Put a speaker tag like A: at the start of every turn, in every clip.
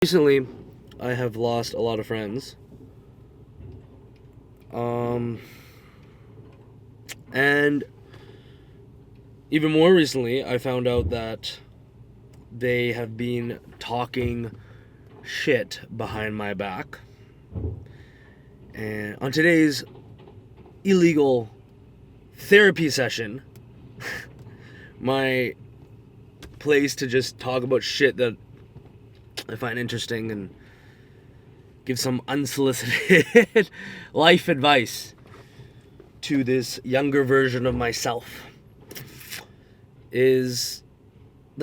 A: Recently, I have lost a lot of friends. And even more recently, I found out that they have been talking shit behind my back. And on today's illegal therapy session, my place to just talk about shit that I find interesting and give some unsolicited life advice to this younger version of myself. The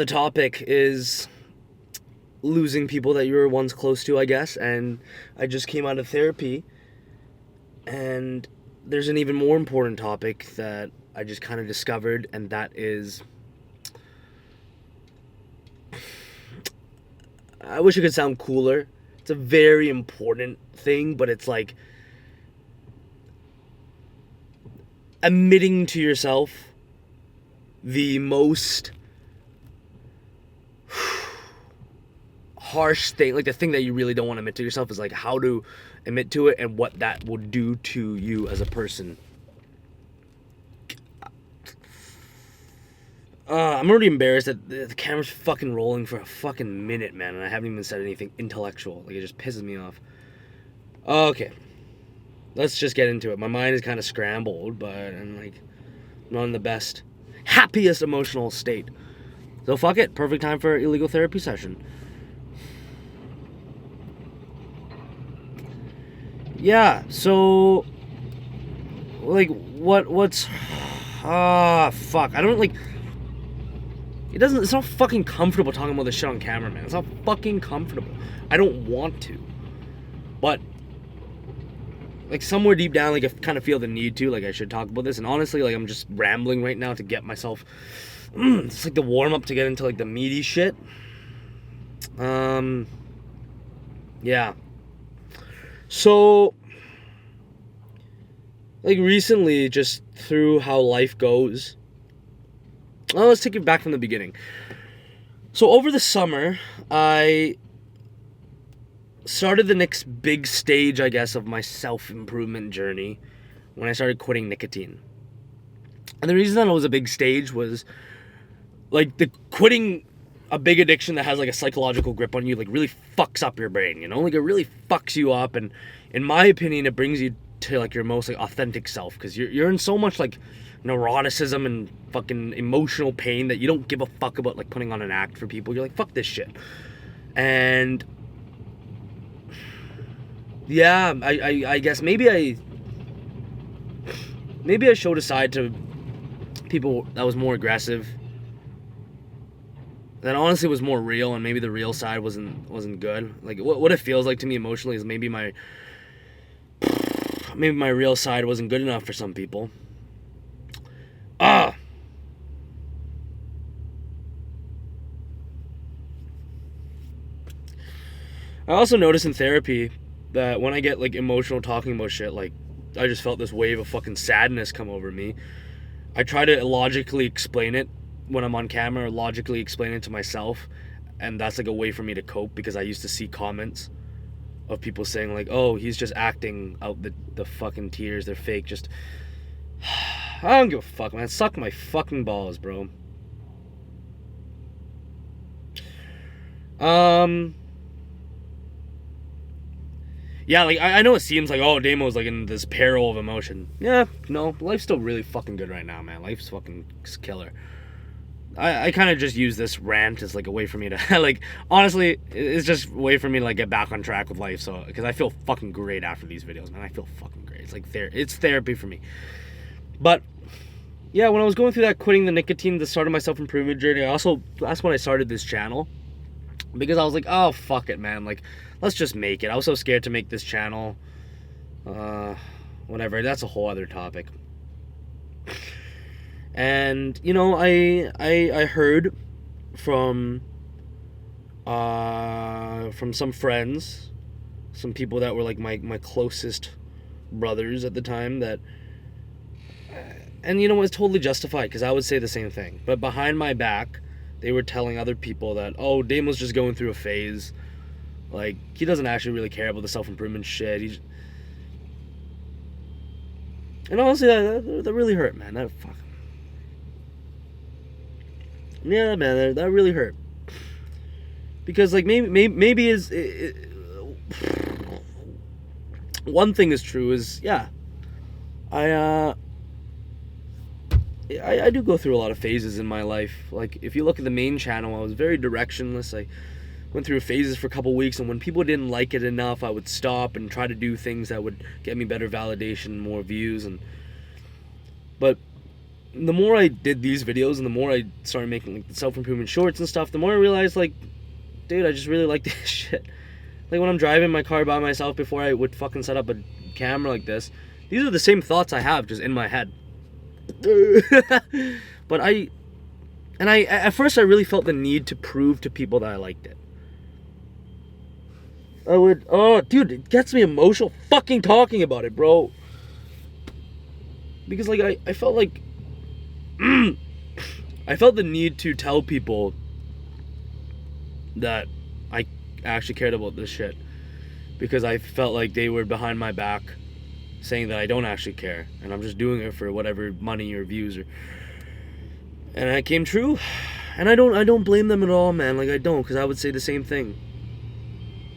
A: topic is losing people that you were once close to, I guess. And I just came out of therapy, and there's an even more important topic that I just kind of discovered, and that is, I wish it could sound cooler. It's a very important thing, but it's like admitting to yourself the most harsh thing, like the thing that you really don't want to admit to yourself, is like how to admit to it and what that will do to you as a person. I'm already embarrassed that the camera's fucking rolling for a fucking minute, man, and I haven't even said anything intellectual. Like, it just pisses me off. Okay. Let's just get into it. My mind is kind of scrambled, but I'm like not in the best, happiest emotional state. So fuck it. Perfect time for an illegal therapy session. Yeah, so like what's fuck. I don't like it's not fucking comfortable talking about this shit on camera, man. It's not fucking comfortable. I don't want to. But like somewhere deep down, like I kind of feel the need to, like I should talk about this. And honestly, like I'm just rambling right now to get myself, it's like the warm up to get into like the meaty shit. Yeah. So, like recently, just through how life goes, well, let's take it back from the beginning. So over the summer, I started the next big stage, I guess, of my self-improvement journey when I started quitting nicotine. And the reason that it was a big stage was, like, the quitting a big addiction that has, like, a psychological grip on you, like, really fucks up your brain, you know? Like, it really fucks you up, and in my opinion, it brings you to, like, your most, like, authentic self, because you're in so much, like, neuroticism and fucking emotional pain that you don't give a fuck about, like, putting on an act for people. You're like, fuck this shit. And yeah, I guess maybe I showed a side to people that was more aggressive, that honestly was more real, and maybe the real side wasn't good. Like what it feels like to me emotionally is maybe my real side wasn't good enough for some people. I also noticed in therapy that when I get like emotional talking about shit, like I just felt this wave of fucking sadness come over me. I try to logically explain it when I'm on camera, or logically explain it to myself, and that's like a way for me to cope, because I used to see comments of people saying like, oh, he's just acting out the fucking tears, they're fake, just I don't give a fuck, man. Suck my fucking balls, bro. Yeah, like, I know it seems like, oh, Damo's, like, in this peril of emotion. Yeah, no, life's still really fucking good right now, man. Life's fucking killer. I kind of just use this rant as, like, a way for me to, like, honestly, it's just a way for me to, like, get back on track with life, so, because I feel fucking great after these videos, man. I feel fucking great. It's, like, it's therapy for me. But yeah, when I was going through that, quitting the nicotine, the start of my self-improvement journey, that's when I started this channel, because I was like, oh, fuck it, man, like, let's just make it. I was so scared to make this channel. Whatever, that's a whole other topic. And, you know, I heard from some friends, some people that were like my closest brothers at the time, that, and you know, it's totally justified, because I would say the same thing, but behind my back they were telling other people that, oh, Dame was just going through a phase, Like, he doesn't actually really care about the self-improvement shit. And honestly, that really hurt, man. That fuck. Yeah, man, that really hurt. Because, like, maybe is one thing is true is, yeah, I do go through a lot of phases in my life. Like, if you look at the main channel, I was very directionless. I went through phases for a couple weeks, and when people didn't like it enough, I would stop and try to do things that would get me better validation, more views. But the more I did these videos and the more I started making like the self-improvement shorts and stuff, the more I realized, like, dude, I just really like this shit. Like, when I'm driving my car by myself before I would fucking set up a camera like this, these are the same thoughts I have just in my head. But at first I really felt the need to prove to people that I liked it. Oh, dude, it gets me emotional fucking talking about it, bro. Because, like, I felt like I felt the need to tell people that I actually cared about this shit, because I felt like they were behind my back saying that I don't actually care and I'm just doing it for whatever money or views, and it came true. And I don't blame them at all, man. Like, I don't, because I would say the same thing.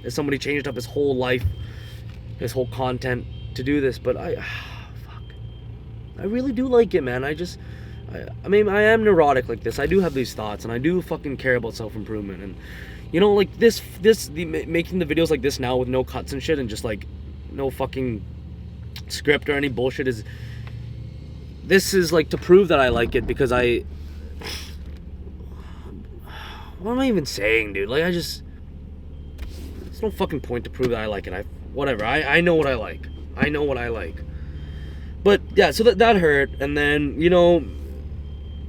A: If somebody changed up his whole life, his whole content to do this, but I really do like it, man. I mean, I am neurotic like this. I do have these thoughts, and I do fucking care about self-improvement. And, you know, like, making the videos like this now with no cuts and shit, and just, like, no fucking script or any bullshit this is, like, to prove that I like it, because what am I even saying, dude? Like, there's no fucking point to prove that I like it. Whatever. I know what I like. I know what I like. But, yeah, so that hurt. And then, you know,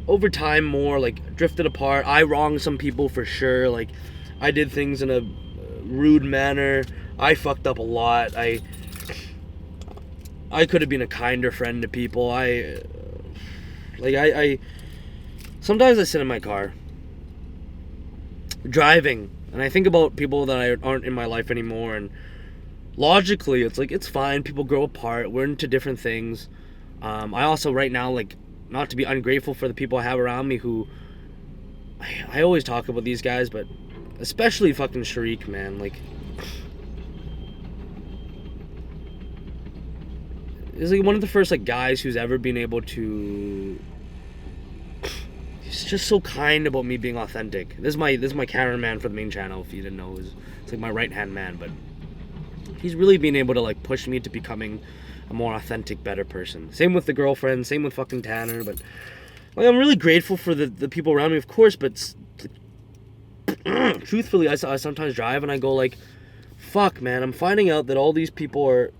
A: over time, more, like, drifted apart. I wronged some people for sure. Like, I did things in a rude manner. I fucked up a lot. I could have been a kinder friend to people. Sometimes I sit in my car driving, and I think about people that aren't in my life anymore, and logically, it's like, it's fine. People grow apart. We're into different things. I also, right now, like, not to be ungrateful for the people I have around me who... I always talk about these guys, but especially fucking Sharik, man. Like, he's like one of the first, like, guys who's ever been able to... He's just so kind about me being authentic. This is my cameraman for the main channel, if you didn't know. It's like my right-hand man, but he's really been able to, like, push me to becoming a more authentic, better person. Same with the girlfriend, same with fucking Tanner, but, like, I'm really grateful for the people around me, of course, but truthfully, I sometimes drive and I go, like, fuck, man, I'm finding out that all these people are,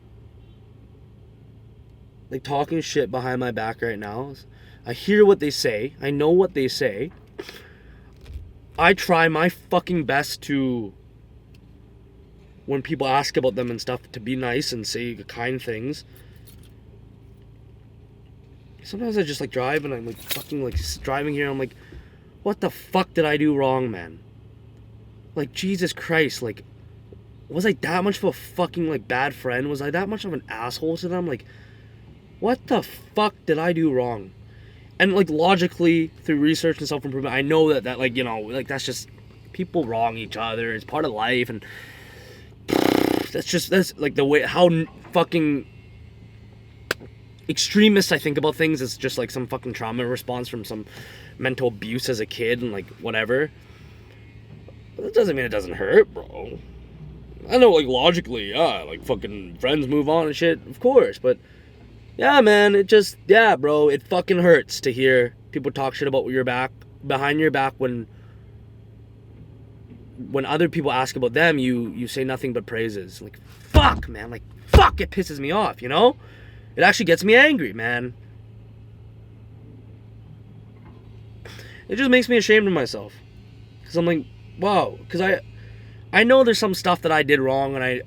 A: like, talking shit behind my back right now. I hear what they say. I know what they say. I try my fucking best to, when people ask about them and stuff, to be nice and say kind things. Sometimes I just, like, drive and I'm, like, fucking, like, driving here and I'm like, what the fuck did I do wrong, man? Like, Jesus Christ, like, was I that much of a fucking, like, bad friend? Was I that much of an asshole to them? Like, what the fuck did I do wrong? And, like, logically, through research and self-improvement, I know that, like, you know, like, that's just, people wrong each other. It's part of life, and that's, like, the way, how fucking extremist I think about things. Is just, like, some fucking trauma response from some mental abuse as a kid, and, like, whatever. But that doesn't mean it doesn't hurt, bro. I know, like, logically, yeah, like, fucking friends move on and shit, of course, but... yeah, man, yeah, bro, it fucking hurts to hear people talk shit about your back, behind your back, when other people ask about them, you say nothing but praises. Like, fuck, man, like, fuck, it pisses me off, you know? It actually gets me angry, man. It just makes me ashamed of myself. Because I'm like, wow, because I know there's some stuff that I did wrong, and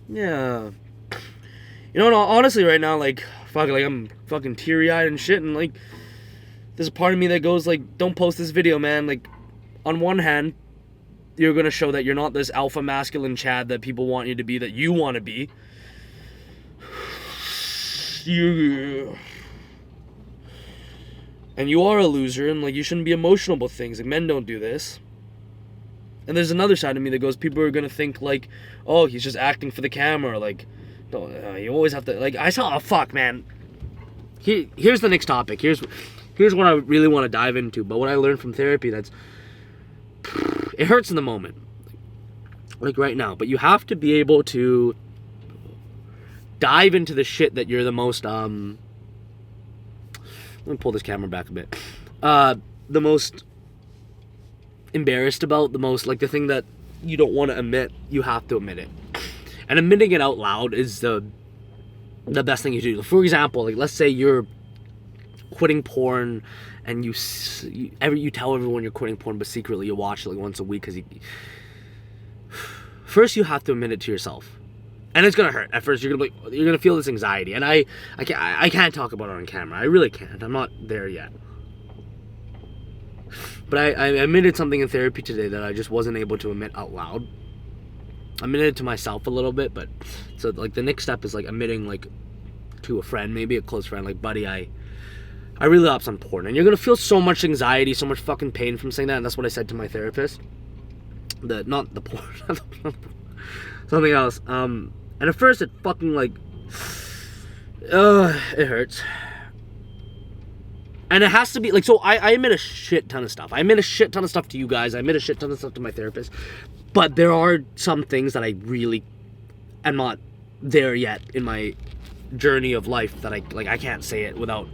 A: yeah. You know, honestly, right now, like, fuck, like, I'm fucking teary-eyed and shit, and, like, there's a part of me that goes like, don't post this video, man. Like, on one hand, you're gonna show that you're not this alpha masculine Chad that people want you to be, that you want to be. And you are a loser, and like, you shouldn't be emotional about things. Like, men don't do this. And there's another side of me that goes, people are gonna think like, oh, he's just acting for the camera. Like, don't, you always have to, like, fuck, man. Here's the next topic. Here's what I really want to dive into. But what I learned from therapy, it hurts in the moment, like right now. But you have to be able to dive into the shit that you're the most let me pull this camera back a bit. The most embarrassed about, the most, like, the thing that you don't want to admit, you have to admit it. And admitting it out loud is the best thing you do. For example, like, let's say you're quitting porn, and you tell everyone you're quitting porn, but secretly you watch it like once a week because first you have to admit it to yourself. And it's gonna hurt. At first, you're gonna feel this anxiety, and I can't talk about it on camera. I really can't. I'm not there yet. But I admitted something in therapy today that I just wasn't able to admit out loud. I admitted it to myself a little bit, but so like the next step is like admitting, like, to a friend, maybe a close friend, like, buddy, I relapsed on porn, and you're gonna feel so much anxiety, so much fucking pain from saying that, and that's what I said to my therapist. Not the porn, something else. And at first it fucking like, it hurts. And it has to be, like, so I admit a shit ton of stuff. I admit a shit ton of stuff to you guys. I admit a shit ton of stuff to my therapist. But there are some things that I really am not there yet in my journey of life that I can't say it without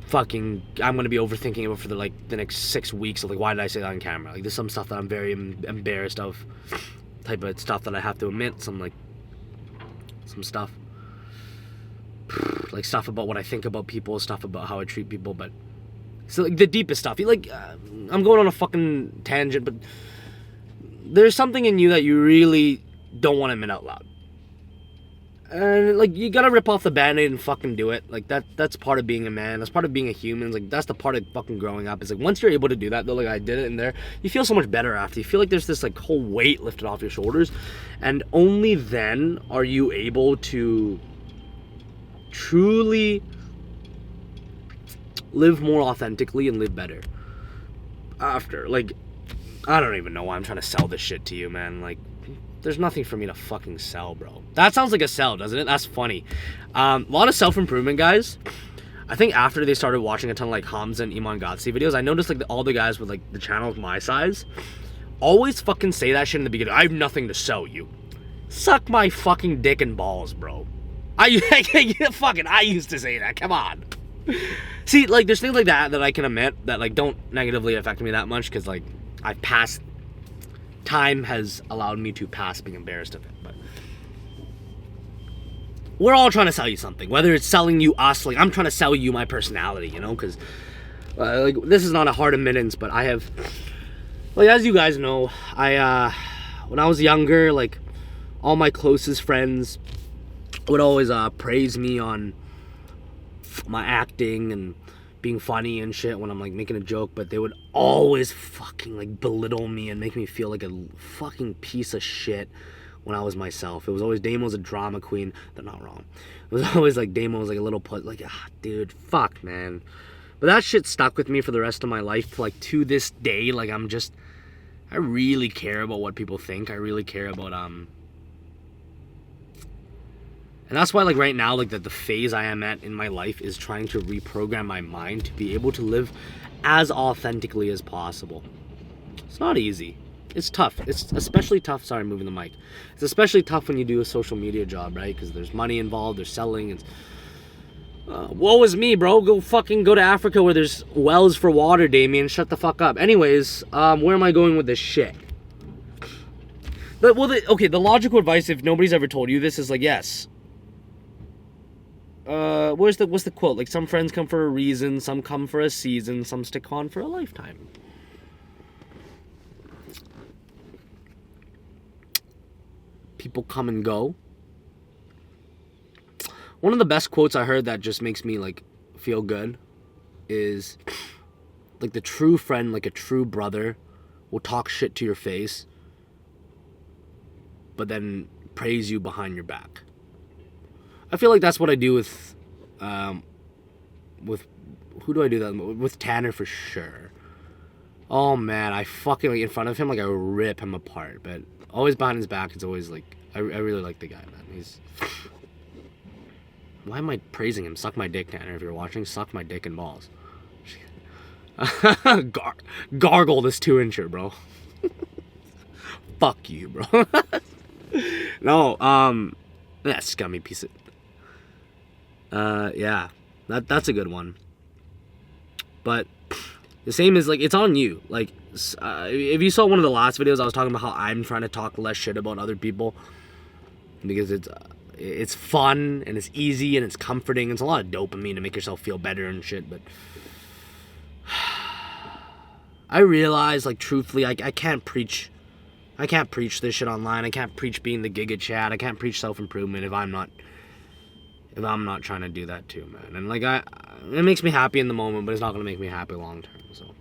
A: fucking, I'm going to be overthinking it for the next 6 weeks of, like, why did I say that on camera? Like, there's some stuff that I'm very embarrassed of, type of stuff that I have to admit, some stuff. Like, stuff about what I think about people, stuff about how I treat people, but so, like, the deepest stuff. I'm going on a fucking tangent, but there's something in you that you really don't want to admit out loud. And, like, you gotta rip off the band-aid and fucking do it. Like, that's part of being a man. That's part of being a human. Like, that's the part of fucking growing up. Is like, once you're able to do that, though, like I did it in there, you feel so much better after. You feel like there's this, like, whole weight lifted off your shoulders. And only then are you able to truly live more authentically and live better after. Like, I don't even know why I'm trying to sell this shit to you, man. Like, there's nothing for me to fucking sell, bro. That sounds like a sell, doesn't it? That's funny. A lot of self-improvement guys, I think after they started watching a ton of, like, Hamza and Iman Ghatzi videos, I noticed, like, all the guys with, like, the channels my size always fucking say that shit in the beginning. I have nothing to sell you. Suck my fucking dick and balls, bro. I used to say that. Come on. See, like, there's things like that I can admit that, like, don't negatively affect me that much, because, like, I've passed. Time has allowed me to pass being embarrassed of it. But we're all trying to sell you something, whether it's selling you us. Like, I'm trying to sell you my personality, you know, because like, this is not a hard admittance, but I have, like, as you guys know, when I was younger, like, all my closest friends would always praise me on my acting and being funny and shit when I'm, like, making a joke, but they would always fucking, like, belittle me and make me feel like a fucking piece of shit when I was myself. It was always, Damo's a drama queen. They're not wrong. It was always like, Damo was like a little put, like, dude, fuck, man. But that shit stuck with me for the rest of my life. Like, to this day, like, I really care about what people think. I really care about, and that's why, like, right now, like, the phase I am at in my life is trying to reprogram my mind to be able to live as authentically as possible. It's not easy. It's tough. It's especially tough. Sorry, I'm moving the mic. It's especially tough when you do a social media job, right? Because there's money involved. There's selling. It's woe is me, bro. Go to Africa where there's wells for water, Damien. Shut the fuck up. Anyways, where am I going with this shit? But, well, the logical advice, if nobody's ever told you this, is like, yes. What's the quote? Like, some friends come for a reason, some come for a season, some stick on for a lifetime. People come and go. One of the best quotes I heard that just makes me, like, feel good is like the true friend, like a true brother, will talk shit to your face, but then praise you behind your back. I feel like that's what I do with who do I do that with? Tanner for sure. Oh man, I fucking like in front of him, like I rip him apart, but always behind his back, it's always like I really like the guy, man. He's why am I praising him? Suck my dick, Tanner. If you're watching, suck my dick and balls. Gargle this 2-incher, bro. Fuck you, bro. No, that scummy piece of... yeah, that's a good one. But the same is, like, it's on you. Like, if you saw one of the last videos, I was talking about how I'm trying to talk less shit about other people. Because it's fun, and it's easy, and it's comforting. It's a lot of dopamine to make yourself feel better and shit, but... I realize, like, truthfully, I can't preach this shit online. I can't preach being the Giga Chad. I can't preach self-improvement if I'm not trying to do that too, man. And, like, it makes me happy in the moment, but it's not going to make me happy long term, so.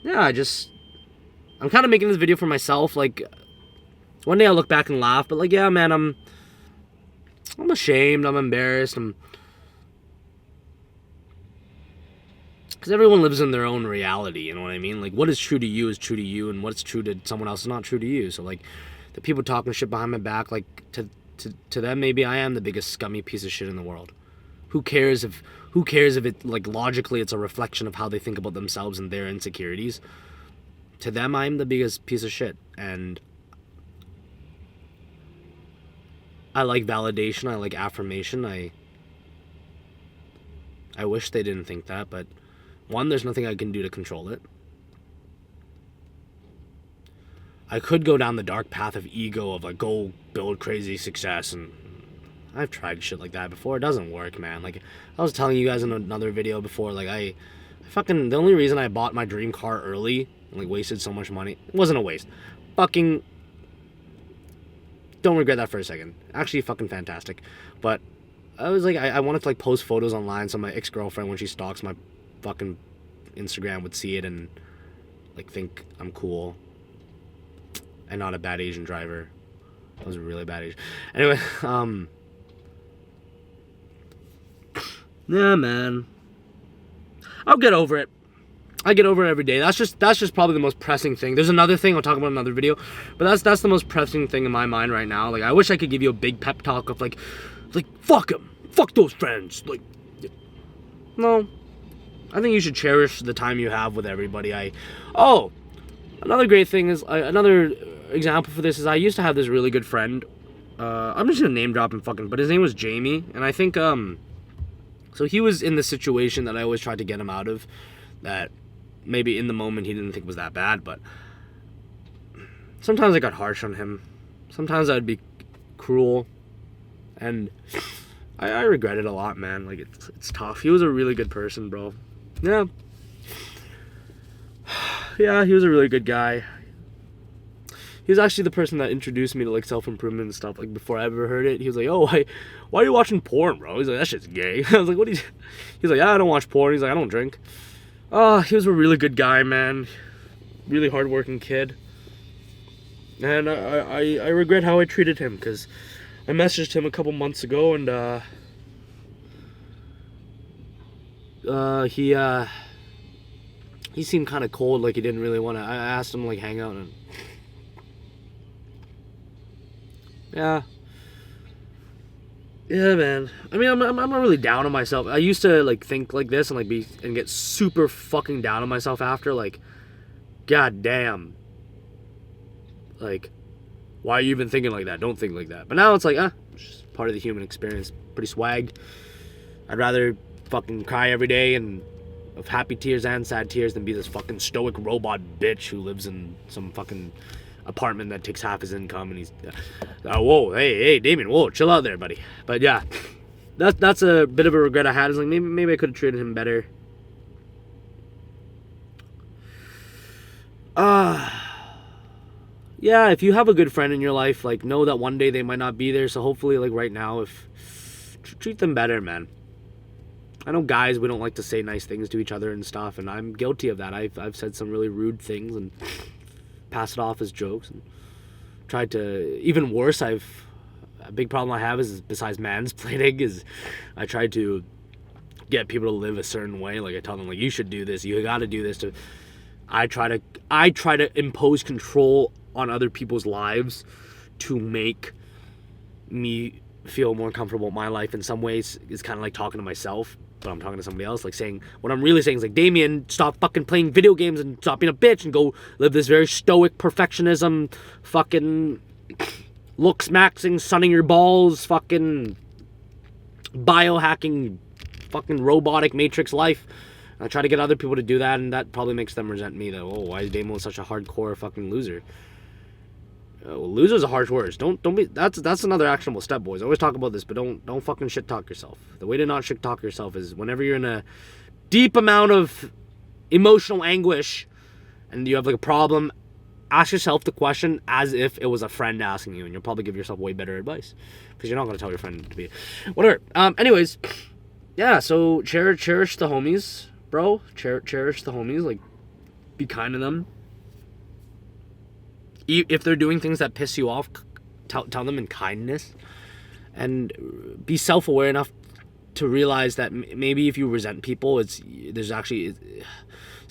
A: Yeah, I'm kind of making this video for myself. Like, one day I'll look back and laugh, but, like, yeah, man, I'm ashamed. I'm embarrassed. Because everyone lives in their own reality, you know what I mean? Like, what is true to you is true to you, and what's true to someone else is not true to you. So, like, the people talking shit behind my back, like, to them, maybe I am the biggest scummy piece of shit in the world. Who cares if it, like, logically it's a reflection of how they think about themselves and their insecurities? To them, I'm the biggest piece of shit, and I like validation, I like affirmation, I wish they didn't think that, but... One, there's nothing I can do to control it. I could go down the dark path of ego, of like, go build crazy success, and I've tried shit like that before. It doesn't work, man. Like, I was telling you guys in another video before, like, I fucking, the only reason I bought my dream car early, and like wasted so much money, it wasn't a waste. Fucking, don't regret that for a second. Actually, fucking fantastic. But I was like, I wanted to like post photos online so my ex-girlfriend, when she stalks my fucking Instagram, would see it and like think I'm cool and not a bad Asian driver. I was a really bad Asian. Anyway, yeah, man, I'll get over it. I get over it every day. That's just probably the most pressing thing. There's another thing I'll talk about in another video, but that's the most pressing thing in my mind right now. Like, I wish I could give you a big pep talk of like fuck him, fuck those friends. Like, no. I think you should cherish the time you have with everybody. Another great thing is, another example for this is I used to have this really good friend. I'm just gonna name drop him but his name was Jamie, and I think, so he was in the situation that I always tried to get him out of, that maybe in the moment he didn't think was that bad, but sometimes I got harsh on him. Sometimes I'd be cruel, and I regret it a lot, man. Like, it's tough. He was a really good person, bro. Yeah. Yeah, he was a really good guy. He was actually the person that introduced me to, like, self-improvement and stuff. Like, before I ever heard it, he was like, oh, why are you watching porn, bro? He's like, that shit's gay. I was like, what are you... He's like, yeah, I don't watch porn. He's like, I don't drink. He was a really good guy, man. Really hardworking kid. And I regret how I treated him, because I messaged him a couple months ago, and, he seemed kind of cold, like he didn't really want to. I asked him, like, hang out, and yeah, man. I mean, I'm not really down on myself. I used to like think like this and like get super fucking down on myself after, like, god damn, like, why are you even thinking like that? Don't think like that. But now it's like, it's just part of the human experience. Pretty swag. I'd rather fucking cry every day and of happy tears and sad tears than be this fucking stoic robot bitch who lives in some fucking apartment that takes half his income, and he's whoa, hey Damien, whoa, chill out there, buddy. But yeah, that's a bit of a regret I had. Is like, maybe I could have treated him better. Yeah, if you have a good friend in your life, like, know that one day they might not be there, so hopefully, like, right now, if treat them better, man. I know guys, we don't like to say nice things to each other and stuff, and I'm guilty of that. I've said some really rude things and passed it off as jokes and tried to, even worse, a big problem I have is, besides mansplaining, is I try to get people to live a certain way. Like I tell them, like, you should do this, you got to do this. I try to impose control on other people's lives to make me feel more comfortable with my life. In some ways, it's kind of like talking to myself, but I'm talking to somebody else. Like saying, what I'm really saying is like, Damien, stop fucking playing video games and stop being a bitch and go live this very stoic perfectionism, fucking looks maxing, sunning your balls, fucking biohacking, fucking robotic matrix life. I try to get other people to do that, and that probably makes them resent me. That, oh, why is Damien such a hardcore fucking loser? Well, loser's a harsh word. Don't be. That's another actionable step, boys. I always talk about this, but don't fucking shit talk yourself. The way to not shit talk yourself is whenever you're in a deep amount of emotional anguish and you have like a problem, ask yourself the question as if it was a friend asking you, and you'll probably give yourself way better advice because you're not gonna tell your friend to be whatever. Anyways, yeah. So cherish the homies, bro. Cherish the homies. Like, be kind to them. If they're doing things that piss you off, tell them in kindness, and be self-aware enough to realize that maybe if you resent people, it's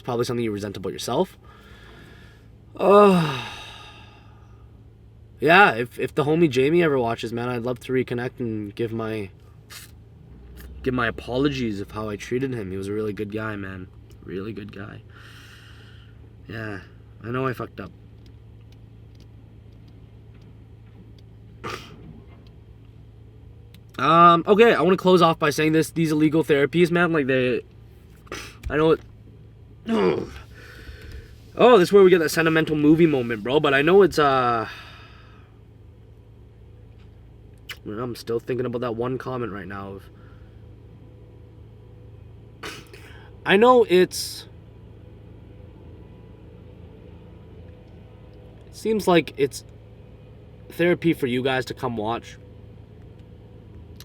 A: probably something you resent about yourself. Yeah, if the homie Jamie ever watches, man, I'd love to reconnect and give my apologies of how I treated him. He was a really good guy, man. Really good guy. Yeah, I know I fucked up. Okay, I want to close off by saying this. These illegal therapies, man, like I know it. Oh, this is where we get that sentimental movie moment, bro. But I know it's, I'm still thinking about that one comment right now. I know it seems like it's therapy for you guys to come watch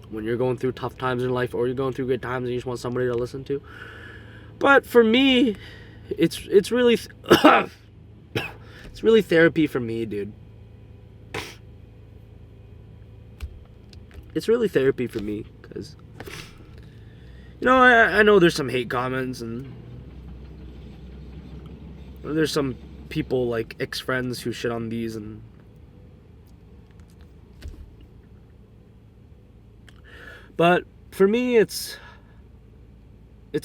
A: when you're going through tough times in life, or you're going through good times and you just want somebody to listen to. But for me, it's really it's really therapy for me, dude. It's really therapy for me because, you know, I know there's some hate comments and there's some people like ex-friends who shit on these, and but for me, it's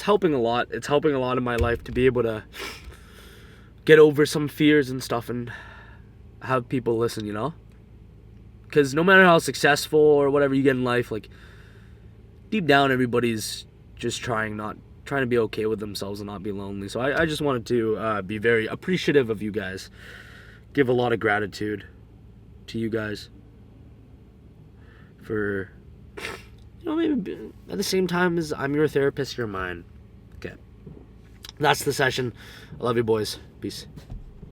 A: helping a lot. It's helping a lot in my life to be able to get over some fears and stuff and have people listen, you know? Because no matter how successful or whatever you get in life, like, deep down, everybody's just trying to be okay with themselves and not be lonely. So I just wanted to be very appreciative of you guys. Give a lot of gratitude to you guys for, you know, maybe at the same time as I'm your therapist, you're mine. Okay. That's the session. I love you, boys. Peace.